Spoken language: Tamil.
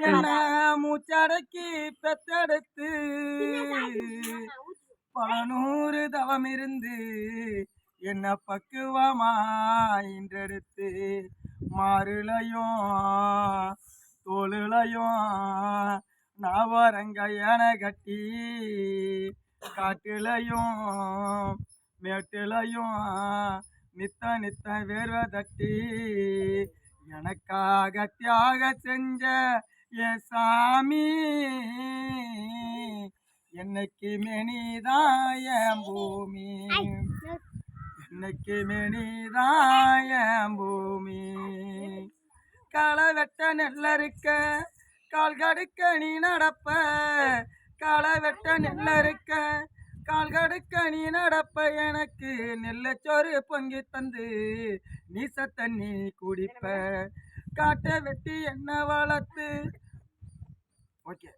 என்ன மூச்சடக்கி பெத்தெடுத்து பல நூறு தவம் இருந்து என்ன பக்குவமா இன்றெடுத்து மாறுலையும் தோளுலையும் நாவரங்கையன கட்டி காட்டுலையும் மேட்டுலையும் நித்த நித்த வேர்வை தட்டி எனக்காக தியாக செஞ்ச என் சாமி என்னைக்கு மேனிதான் என் பூமி என்னைக்கு மேனிதான் என் பூமி களை வெட்ட நெல்லறுக்க கால் கடுக்க நீ நடப்ப களை வெட்ட நெல்லறுக்க கால் கடுக்க நீ நடப்ப எனக்கு நெல்லச்சோறு பொங்கி தந்து நீச தண்ணி குடிப்ப காட்டை வெட்டி என்ன வளர்த்து ஓகே